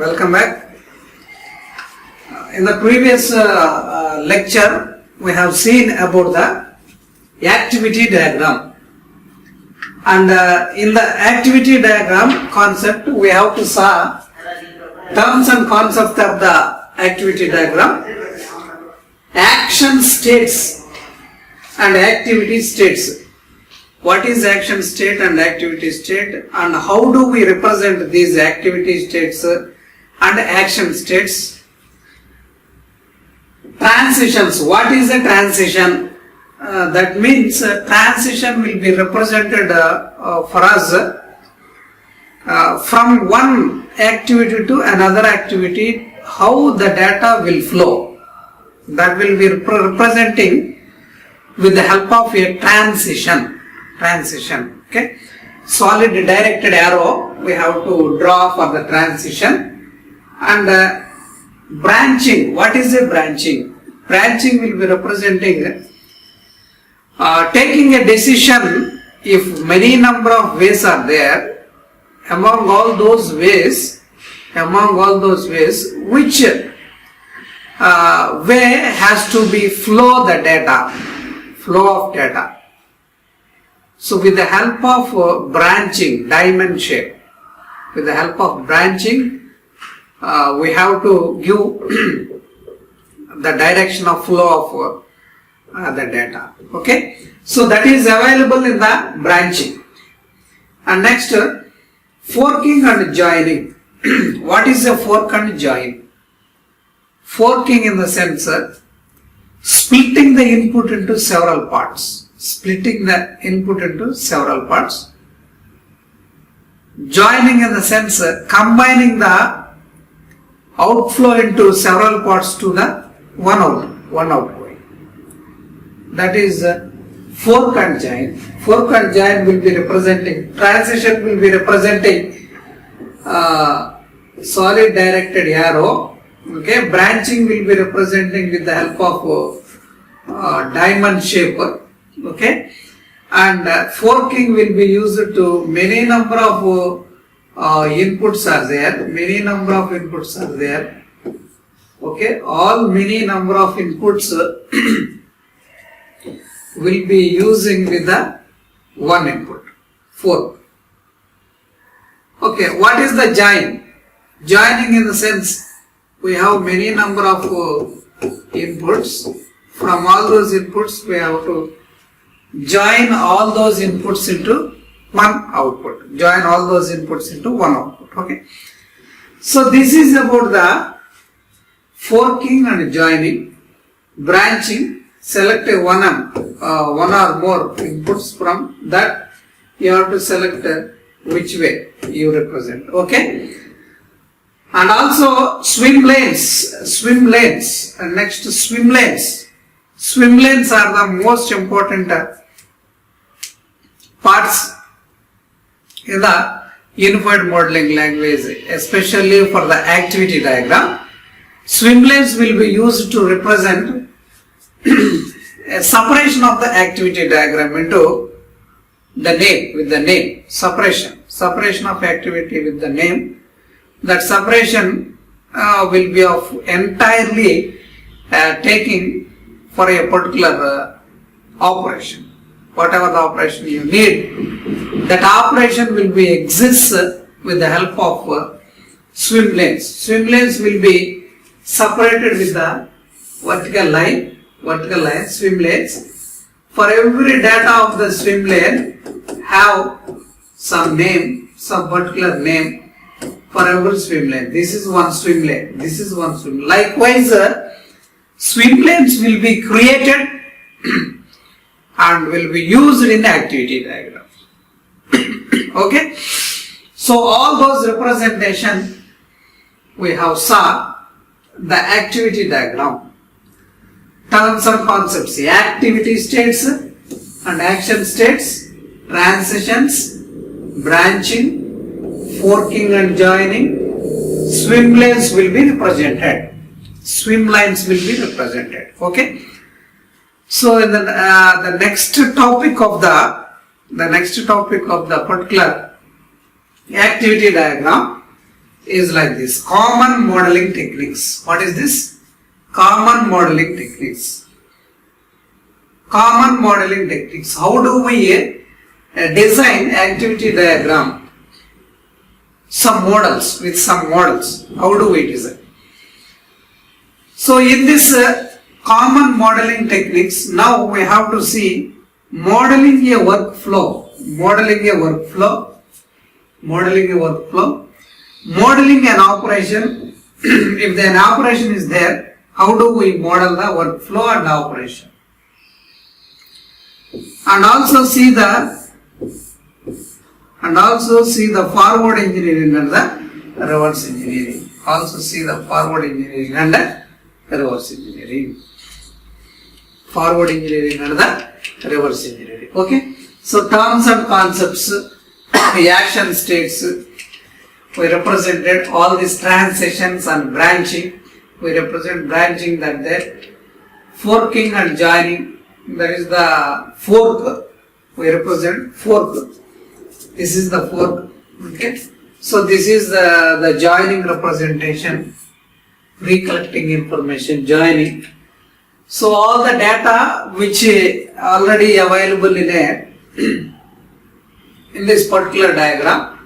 Welcome back. In the previous lecture, we have seen about the activity diagram. And in the activity diagram concept, we have to saw terms and concepts of the activity diagram, action states and activity states. What is action state and activity state, and how do we represent these activity states and action states? Transitions. What is a transition? That means transition will be represented for us from one activity to another activity, how the data will flow. That will be representing with the help of a transition. Okay. Solid directed arrow we have to draw for the transition. And branching. What is a branching? Branching will be representing taking a decision if many number of ways are there. Among all those ways, which way has to be flow of data. So with the help of branching, diamond shape, with the help of branching, we have to give the direction of flow of the data. Okay, so that is available in the branching. And next, forking and joining. What is a fork and join? Forking in the sense splitting the input into several parts. Joining in the sense combining the outflow into several parts to the one outgoing. That is fork and join. Fork and join will be representing, transition will be representing solid directed arrow. Okay, branching will be representing with the help of diamond shape. Okay, and forking will be used to many number of inputs are there. Okay, all many number of inputs will be using with the one input, fork. Okay, what is the join? Joining in the sense we have many number of inputs. From all those inputs we have to join all those inputs into one output. Okay. So this is about the forking and joining. Branching, select one or more inputs. From that you have to select which way you represent. Okay. And also swim lanes. And next, swim lanes. Swim lanes are the most important parts in the unified modeling language, especially for the activity diagram. Swim lanes will be used to represent a separation of the activity diagram into the name, with the name, separation of activity with the name. That separation will be of entirely taking for a particular operation. Whatever the operation you need, that operation will be exists with the help of swim lanes. Swim lanes will be separated with the vertical line, swim lanes. For every data of the swim lane have some name, some particular name for every swim lane. This is one swim lane, this is one swim lane. Likewise, swim lanes will be created and will be used in the activity diagram. Okay, so all those representation we have saw the activity diagram. Terms and concepts, activity states and action states, transitions, branching, forking and joining. Swim lanes will be represented. Okay. So in the next topic of the particular activity diagram, is like this. Common modeling techniques. What is this? Common modeling techniques. Common modeling techniques. How do we design activity diagram? Some models, with some models. How do we design? So in this common modeling techniques, now we have to see modeling a workflow. Modeling a workflow. Modeling a workflow. Modeling an operation. If an operation is there, how do we model the workflow and operation? And also see the forward engineering and the reverse engineering. Also see the forward engineering and the reverse engineering. Forward engineering and the reverse engineering. Okay. So terms and concepts, action states. We represented all these transitions and branching. We represent branching, that there. Forking and joining. That is the fork. We represent fork. This is the fork. Okay. So this is the joining representation. Recollecting information, joining. So all the data which already available in this particular diagram.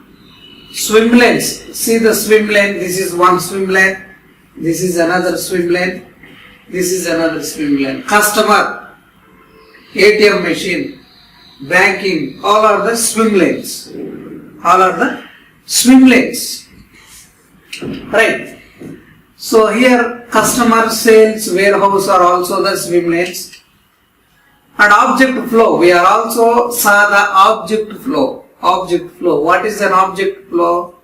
Swim lanes. See the swim lane. This is one swim lane. This is another swim lane. This is another swim lane. Customer, ATM machine, banking, all are the swim lanes. All are the swim lanes. Right. So here customer, sales, warehouse are also the swim lanes. And object flow. We are also saw the object flow. Object flow. What is an object flow?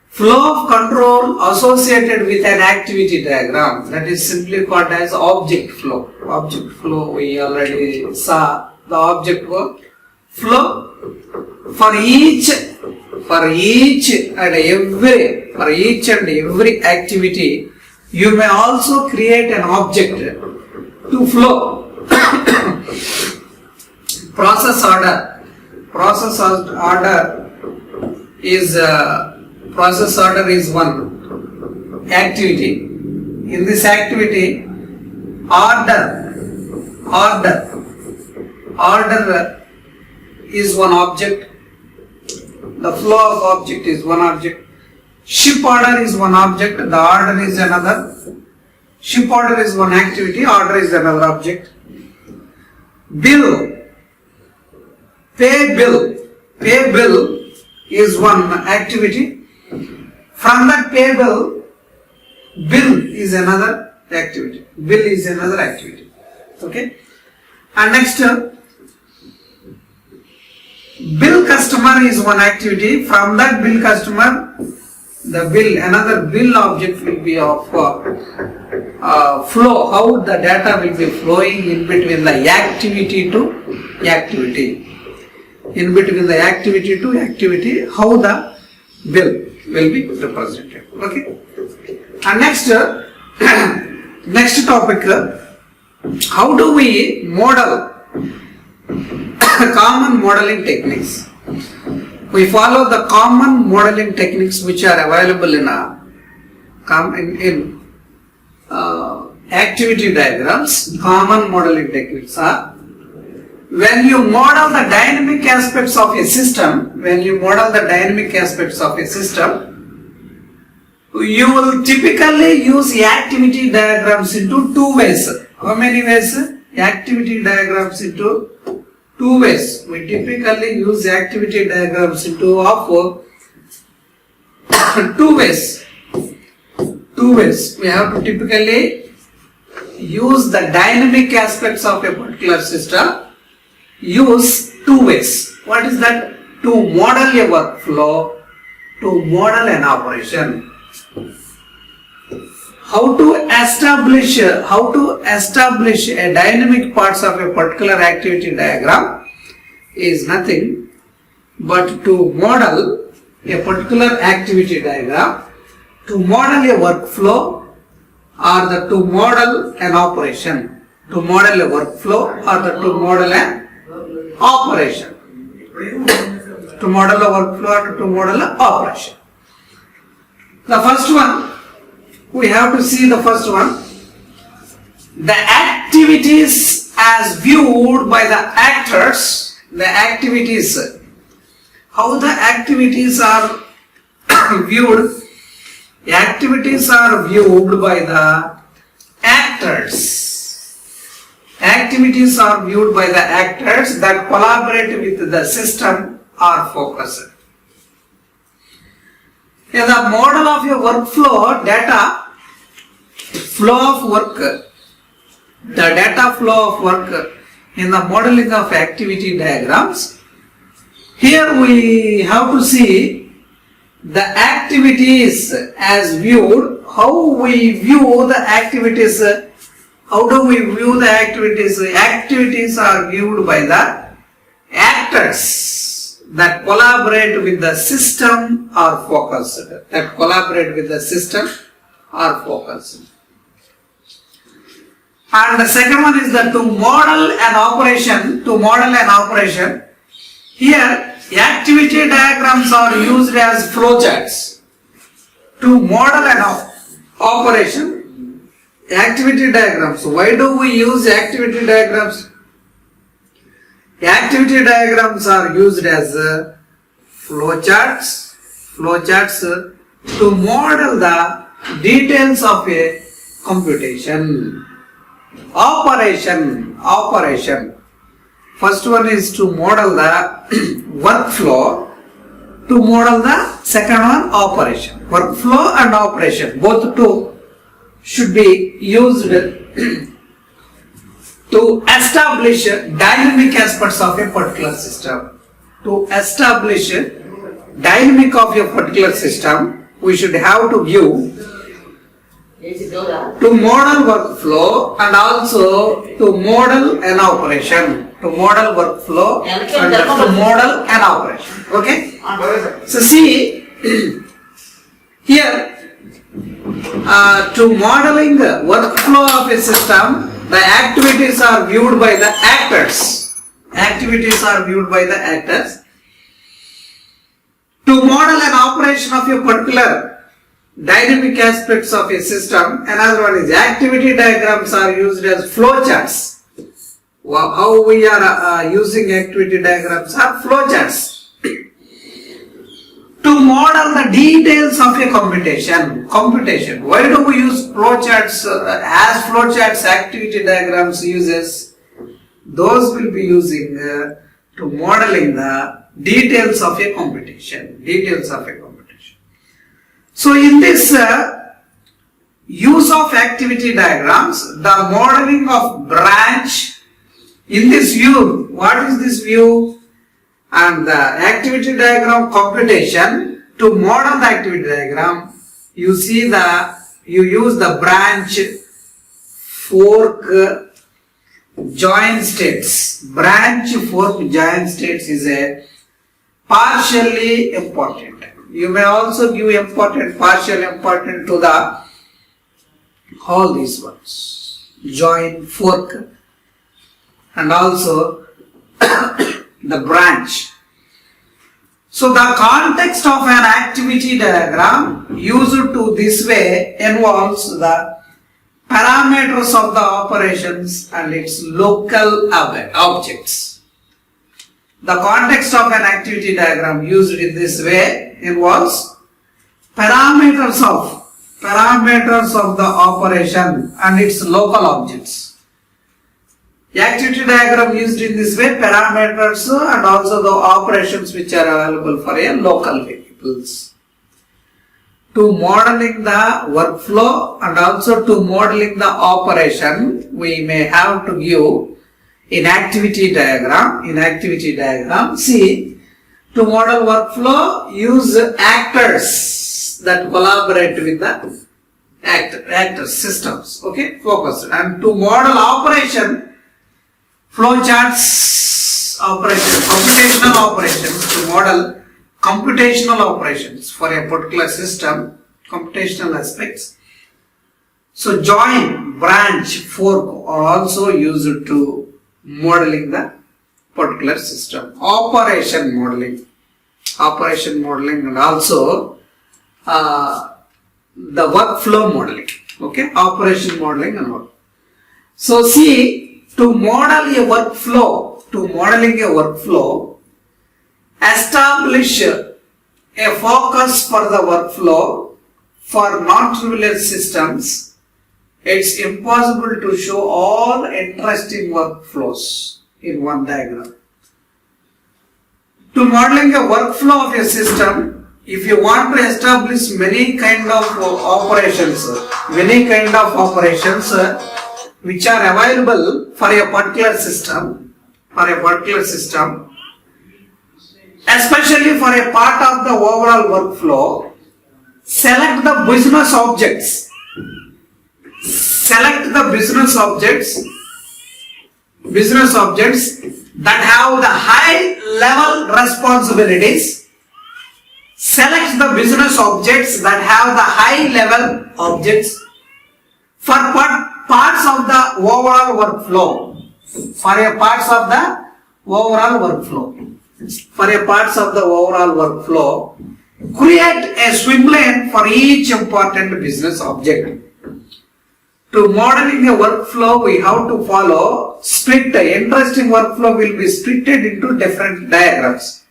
Flow of control associated with an activity diagram. That is simply called as object flow. Object flow we already saw. The object flow for each and every activity. You may also create an object to flow. Process order. Process order is one activity. In this activity, order is one object. The flow of object is one object. Ship order is one object. The order is another. Ship order is one activity. Order is another object. Bill. Pay bill is one activity. From that pay bill is another activity. Bill is another activity. Okay. And next, bill customer is one activity. From that bill customer, another bill object will be of flow. How the data will be flowing in between the activity to activity. In between the activity to activity, how the bill will be represented. Okay. And next topic, how do we model common modeling techniques? We follow the common modeling techniques which are available in activity diagrams. Common modeling techniques are: when you model the dynamic aspects of a system, you will typically use activity diagrams into two ways. How many ways? Activity diagrams into two ways. We typically use activity diagrams into two ways. We have to typically use the dynamic aspects of a particular system. Use two ways. What is that? To model a workflow, to model an operation. How to establish a dynamic parts of a particular activity diagram is nothing but to model a particular activity diagram, to model a workflow, or to model an operation. To model a workflow or to model an operation. To model a workflow or to model an operation. The first one, we have to see the first one. The activities as viewed by the actors, the activities, how the activities are viewed. The activities are viewed by the actors. Activities are viewed by the actors that collaborate with the system are focused. In the model of your workflow, data flow of work, the data flow of work in the modeling of activity diagrams, here we have to see the activities as viewed, how we view the activities, how do we view the activities? Activities are viewed by the actors that collaborate with the system or focused. That collaborate with the system or focused. And the second one is that to model an operation. To model an operation. Here, activity diagrams are used as flowcharts. To model an operation, activity diagrams. Why do we use activity diagrams? Activity diagrams are used as flowcharts to model the details of a computation. Operation. First one is to model the workflow. To model the second one, operation. Workflow and operation, both two should be used to establish dynamic aspects of a particular system. To establish dynamic of a particular system, we should have to view, to model workflow and also to model an operation. To model workflow and to model an operation. Okay? So see, here, to modeling the workflow of a system, the activities are viewed by the actors. Activities are viewed by the actors. To model an operation of a particular dynamic aspects of a system, another one is activity diagrams are used as flowcharts. How we are using activity diagrams are flowcharts. To model the details of a computation. Why do we use flowcharts? As flowcharts, activity diagrams uses, those will be using to modeling the details of a computation. So in this use of activity diagrams, the modeling of branch, in this view, what is this view? And the activity diagram computation, to model the activity diagram, you use the branch, fork, join states. Branch, fork, join states is a partially important. You may also give partial important to the all these ones. Join, fork, and also the branch. So the context of an activity diagram used to this way involves the parameters of the operations and its local objects. The context of an activity diagram used in this way involves parameters of the operation and its local objects. The activity diagram used in this way, parameters and also the operations which are available for a local variables. To modeling the workflow and also to modeling the operation, we may have to give in activity diagram. See, to model workflow, use actors that collaborate with the actors systems. Okay, focus. And to model operation, flowcharts operation, computational operations, to model computational operations for a particular system, computational aspects. So join, branch, fork are also used to modeling the particular system. Operation modeling and also the workflow modeling. Okay, operation modeling and all. So see, to model a workflow, establish a focus for the workflow for non-trivial systems. It's impossible to show all interesting workflows in one diagram. To modeling a workflow of a system, if you want to establish many kind of operations which are available for a particular system, especially for a part of the overall workflow, select the business objects. That have the high level responsibilities. Select the business objects that have the high level objects for parts of the overall workflow. Create a swim lane for each important business object. To modeling a workflow, we have to follow split. The interesting workflow will be splitted into different diagrams.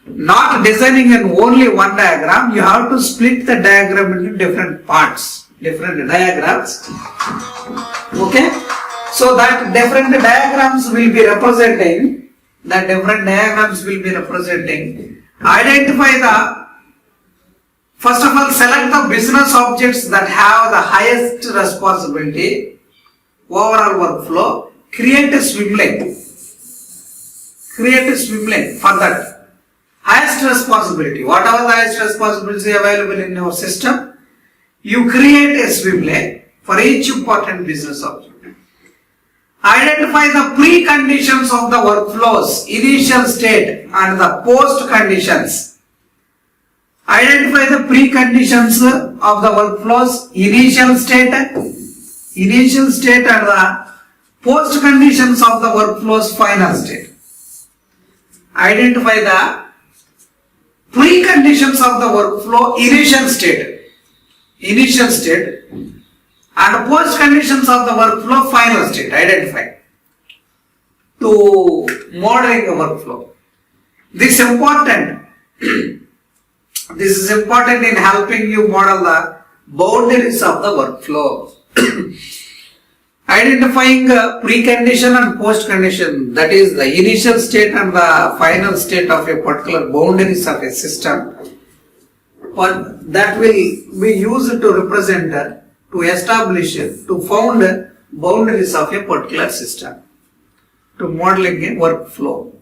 Not designing in only one diagram, you have to split the diagram into different parts, different diagrams. Okay? So that different diagrams will be representing, identify the, first of all, select the business objects that have the highest responsibility, overall workflow, create a swim lane for that. Highest responsibility, whatever the highest responsibility available in your system, you create a swim lane for each important business object. Identify the preconditions of the workflows, initial state and the post conditions. Identify the preconditions of the workflows, initial state and the post conditions of the workflow's final state. Identify the preconditions of the workflow, initial state and post conditions of the workflow, final state. Identify to modeling a workflow. This is important in helping you model the boundaries of the workflow. Identifying precondition and post condition, that is the initial state and the final state of a particular boundaries of a system, but that will be used to represent, to establish, to found boundaries of a particular system, to modeling a workflow.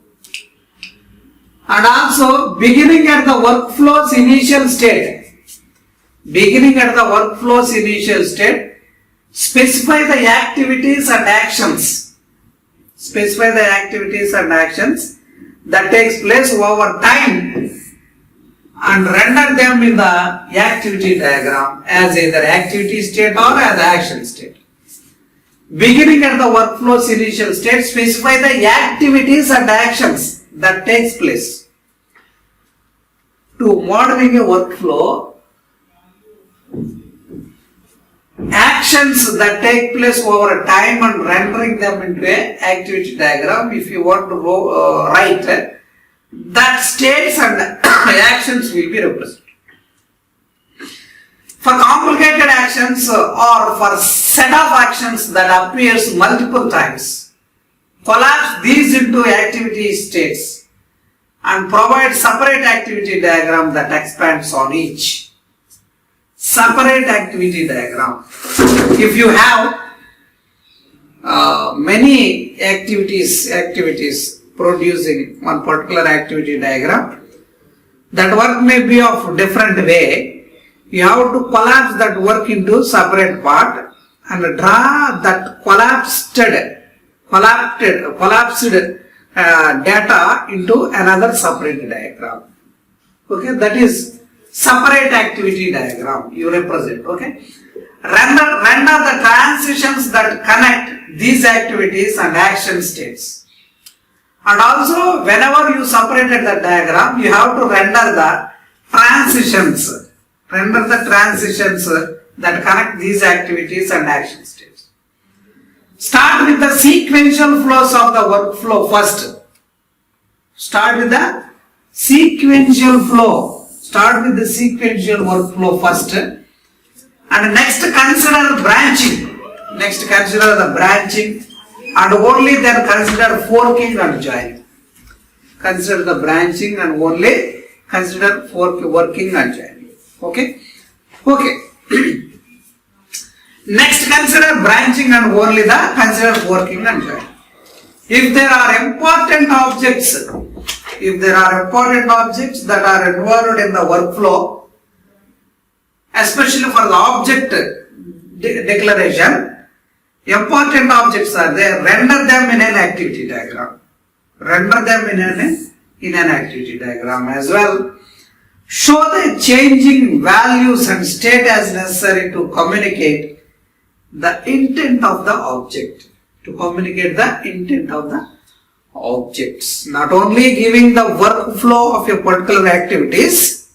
And also beginning at the workflow's initial state, specify the activities and actions that takes place over time and render them in the activity diagram as either activity state or as action state. Beginning at the workflow's initial state, specify the activities and actions that takes place. To modeling a workflow, actions that take place over time and rendering them into an activity diagram. If you want to write, that states and actions will be represented. For complicated actions or for set of actions that appears multiple times, collapse these into activity states and provide separate activity diagram that expands on each. Separate activity diagram. If you have many activities producing one particular activity diagram, that work may be of different way. You have to collapse that work into separate part and draw that collapsed data into another separate diagram. Okay, that is separate activity diagram you represent. Okay, render the transitions that connect these activities and action states. And also, whenever you separated the diagram, you have to render the transitions Render the transitions that connect these activities and action states. Start with the sequential flows of the workflow first. Start with the sequential flow. Start with the sequential workflow first. And next consider branching. Next consider the branching. And only then consider forking and joining. Consider the branching and only consider working and joining. Okay? Okay. Next consider branching and only the consider working and joining. If there are important objects that are involved in the workflow, especially for the object declaration, important objects are there, render them in an activity diagram. Render them in an activity diagram as well. Show the changing values and state as necessary to communicate the intent of the object. To communicate the intent of the objects. Not only giving the workflow of a particular activities,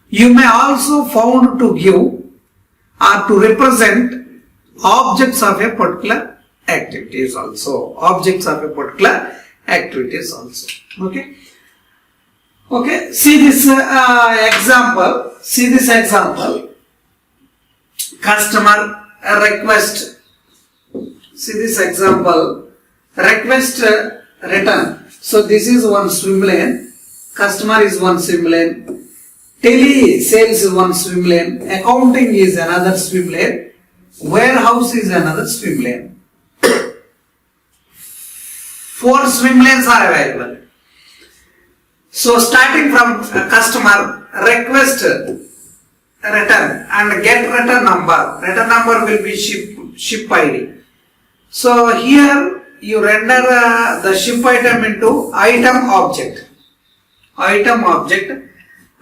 you may also found to give or to represent objects of a particular activities also. Objects of a particular activities also. Okay. Okay. See this example. See this example. Customer request. See this example. Request return. So this is one swim lane. Customer is one swim lane. Tele sales is one swim lane. Accounting is another swim lane. Warehouse is another swim lane. 4 swim lanes are available. So starting from customer request return and get return number. Return number will be ship ID. So here you render the ship item into item object. Item object.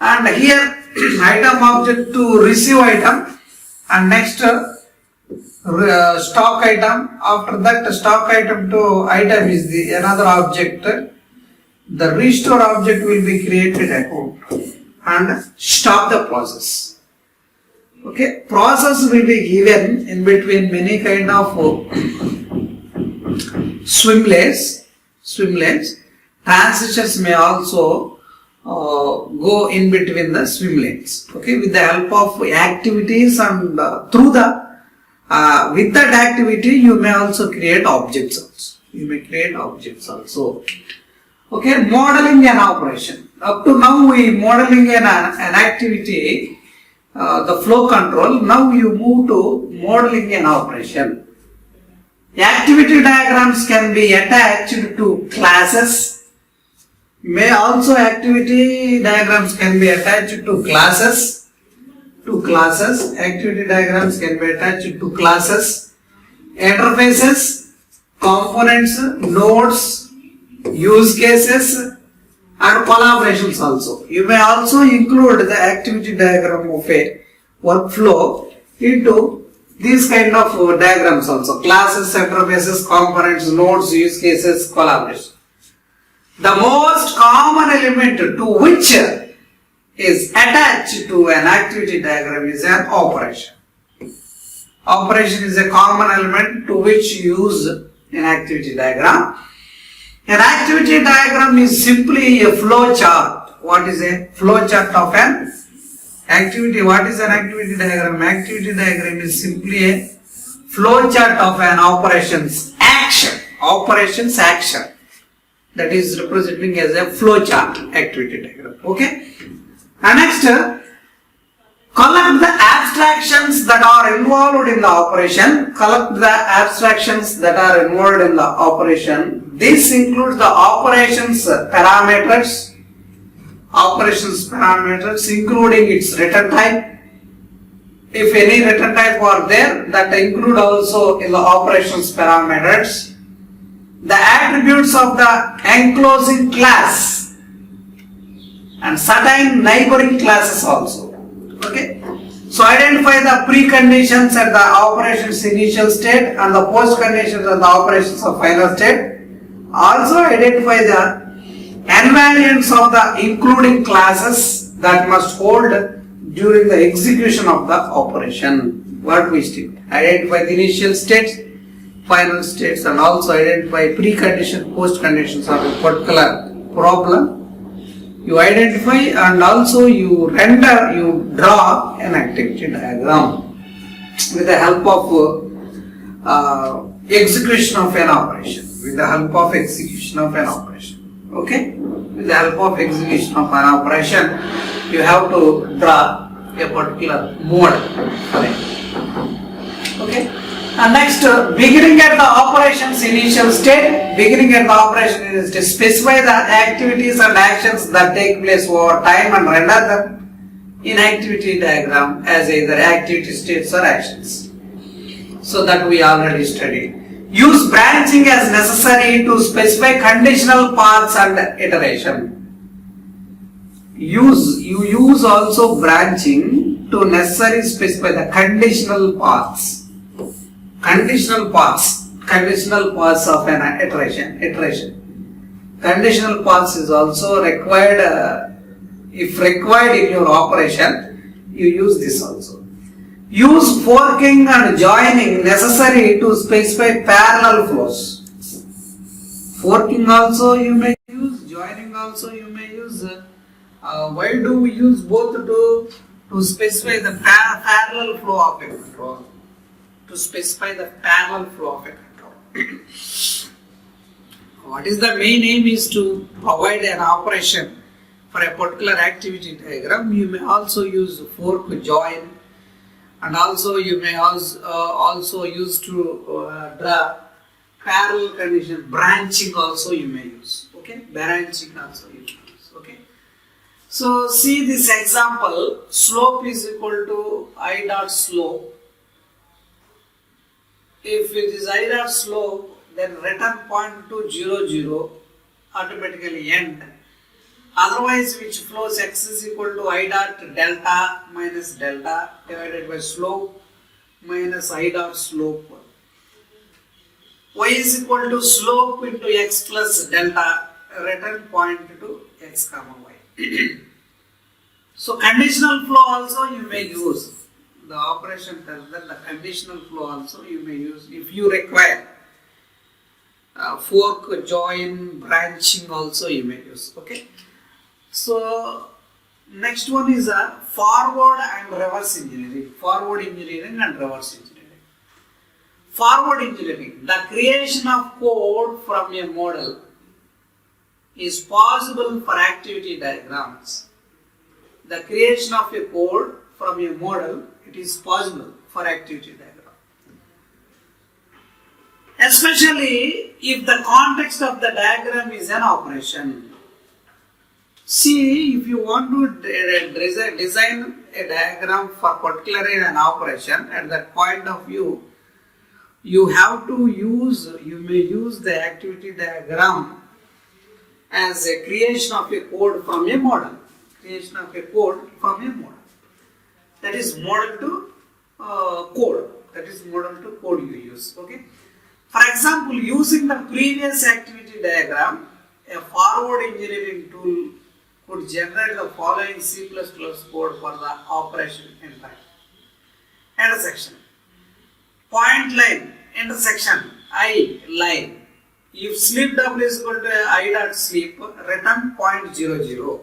And here item object to receive item. And next stock item. After that stock item to item is the another object. The restore object will be created account and stop the process. Okay, process will be given in between many kind of swim lanes. Transitions may also go in between the swim lanes. Okay, with the help of activities and through the with that activity you may also create objects also. You may create objects also. Okay, modeling an operation. Up to now we modeling an activity, the flow control. Now you move to modeling an operation. Activity diagrams can be attached to classes. May also activity diagrams can be attached to classes. Activity diagrams can be attached to classes, interfaces, components, nodes, use cases and collaborations also. You may also include the activity diagram of a workflow into these kind of diagrams also. Classes, interfaces, components, nodes, use cases, collaboration. The most common element to which is attached to an activity diagram is an operation. Operation is a common element to which you use an activity diagram. An activity diagram is simply a flow chart. What is a flow chart of an activity? What is an activity diagram? Activity diagram is simply a flow chart of an operations action. Operations action. That is representing as a flow chart activity diagram. Okay. And next, collect the abstractions that are involved in the operation. Collect the abstractions that are involved in the operation. This includes the operations parameters, including its return type. If any return type are there, that include also in the operations parameters. The attributes of the enclosing class and certain neighboring classes also. Okay. So identify the preconditions at the operations initial state and the post conditions at the operations of final state. Also identify the invariants of the including classes that must hold during the execution of the operation. What we did? Identify the initial states, final states, and also identify precondition, post conditions of a particular problem. You identify and also you draw an activity diagram with the help of execution of an operation. With the help of execution of an operation. Okay? With the help of execution of an operation, you have to draw a particular mode for it. Okay? And next, beginning at the operation's initial state, beginning at the operation is to specify the activities and actions that take place over time and render them in activity diagram as either activity states or actions. So that we already studied. Use branching as necessary to specify conditional paths and iteration. You use also branching to necessarily specify the conditional paths. Conditional paths of an iteration. Conditional paths is also required, if required in your operation, you use this also. Use forking and joining necessary to specify parallel flows. Forking also you may use, joining also you may use. Why do we use both to specify the parallel flow of a control? To specify the parallel flow of a control. What is the main aim is to provide an operation for a particular activity diagram. You may also use fork, join, and also you may also use to draw parallel condition. Branching also you may use. Okay, branching also you may use. Okay. So see this example. Slope is equal to I dot slope. If it is I dot slope, then return point to 0, 0 automatically end. Otherwise, which flows x is equal to I dot delta minus delta divided by slope minus I dot slope. Y is equal to slope into x plus delta, return point to x comma y. So conditional flow also you may use. The operation tells that the conditional flow also you may use if you require. Fork, join, branching also you may use. Okay. So next one is a forward and reverse engineering. Forward engineering and reverse engineering. Forward engineering, the creation of code from a model is possible for activity diagrams. The creation of a code from a model, it is possible for activity diagram. Especially if the context of the diagram is an operation. See, if you want to design a diagram for particularly an operation, at that point of view, you may use the activity diagram as a creation of a code from a model. Creation of a code from a model. That is model to code. That is model to code you use. Okay. For example, using the previous activity diagram, a forward engineering tool could generate the following C++ code for the operation entire. Intersection. Point line, intersection, I line. If sleep W is equal to I dot sleep, return point 0, 0.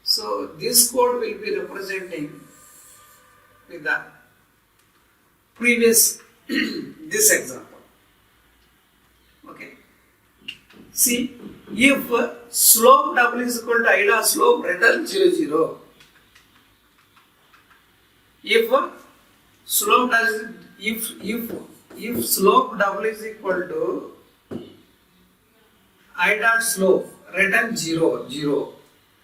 So this code will be representing with the previous this example. Okay. See, if slope W is equal to I dot slope, return 0, 0. If slope W is equal to I dot slope, return 0, 0.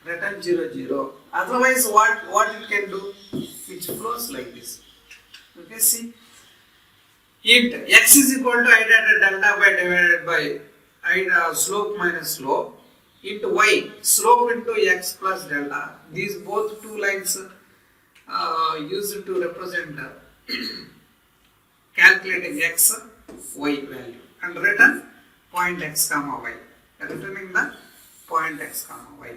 Return 0, 0. Otherwise, what it can do? It flows like this. Okay, see. If x is equal to I dot delta by divided by I slope minus slope into y, slope into x plus delta. These both two lines used to represent calculating x, y value and return point x comma y. Returning the point x comma y.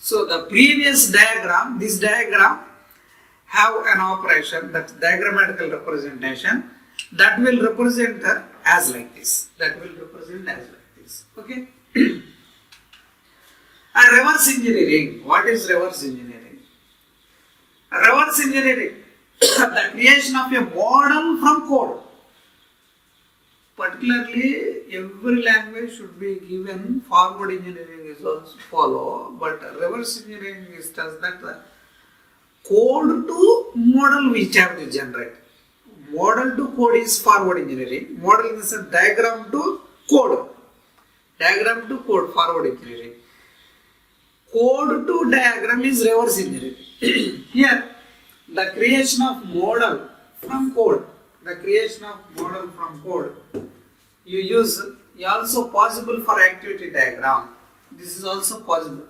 So the previous diagram, this diagram have an operation, that diagrammatical representation, that will represent as like this. That will represent as like this. Okay. And reverse engineering. What is reverse engineering? Reverse engineering, the creation of a model from code. Particularly, every language should be given forward engineering is also follow, but reverse engineering is just that the code to model which have to generate. Model to code is forward engineering. Model is a diagram to code. Diagram to code, forward engineering. Code to diagram is reverse engineering. Here, the creation of model from code. The creation of model from code. You use also possible for activity diagram. This is also possible.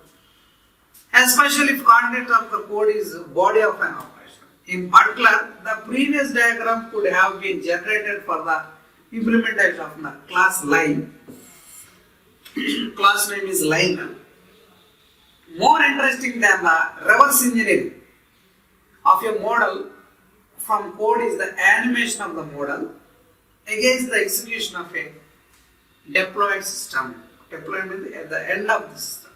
Especially if content of the code is body of an operation. In particular, the previous diagram could have been generated for the implementation of the class line. Class name is line. More interesting than the reverse engineering of a model from code is the animation of the model against the execution of a deployed system. Deployment at the end of the system.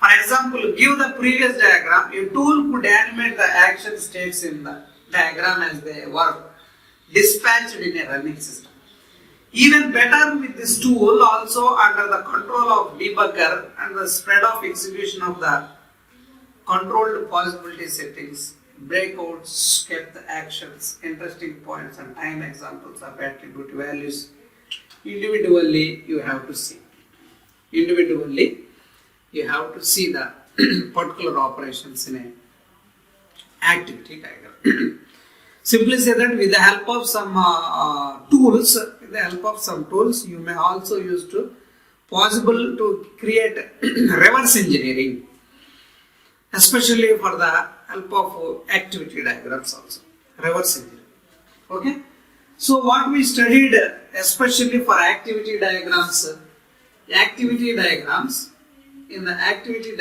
For example, give the previous diagram, a tool could animate the action states in the diagram as they were dispatched in a running system. Even better with this tool, also under the control of debugger and the spread of execution of the controlled possibility settings, breakouts, kept actions, interesting points and time examples of attribute values. Individually, you have to see. Individually, you have to see the particular operations in an activity diagram. Simply say that with the help of some tools, you may also use to possible to create reverse engineering, especially for the help of activity diagrams also. Reverse engineering. Okay. So what we studied, especially for activity diagrams, in the activity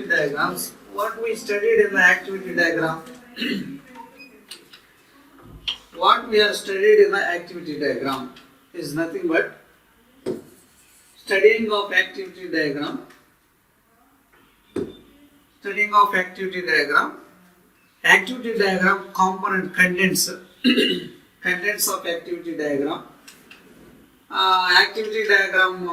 diagrams, what we studied in the activity diagram, what we have studied in the activity diagram is nothing but studying of activity diagram, activity diagram component contents, contents of activity diagram, activity diagram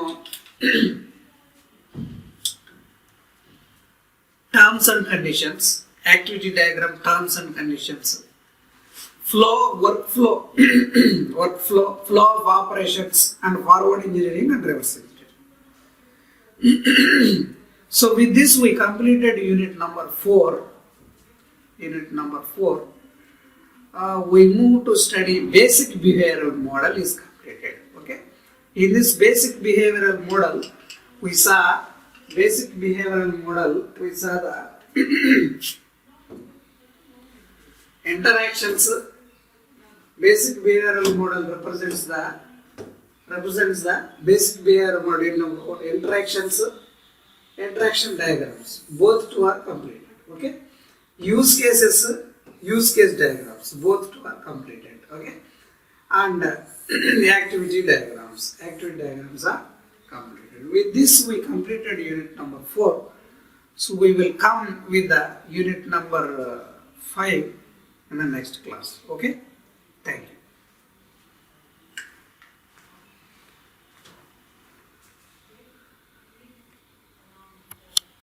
terms and conditions, activity diagram terms and conditions, workflow of operations and forward engineering and reverse engineering. So with this we completed unit number 4. We move to study basic behavioral model is completed. Okay. In this basic behavioral model, we saw the interactions. Basic behavioral model represents the basic behavioral model interaction diagrams. Both two are completed. Okay. Use case diagrams. Both two are completed. Okay. And the activity diagrams are completed. With this we completed unit number 4. So we will come with the unit number 5 in the next class. Okay. Thank you.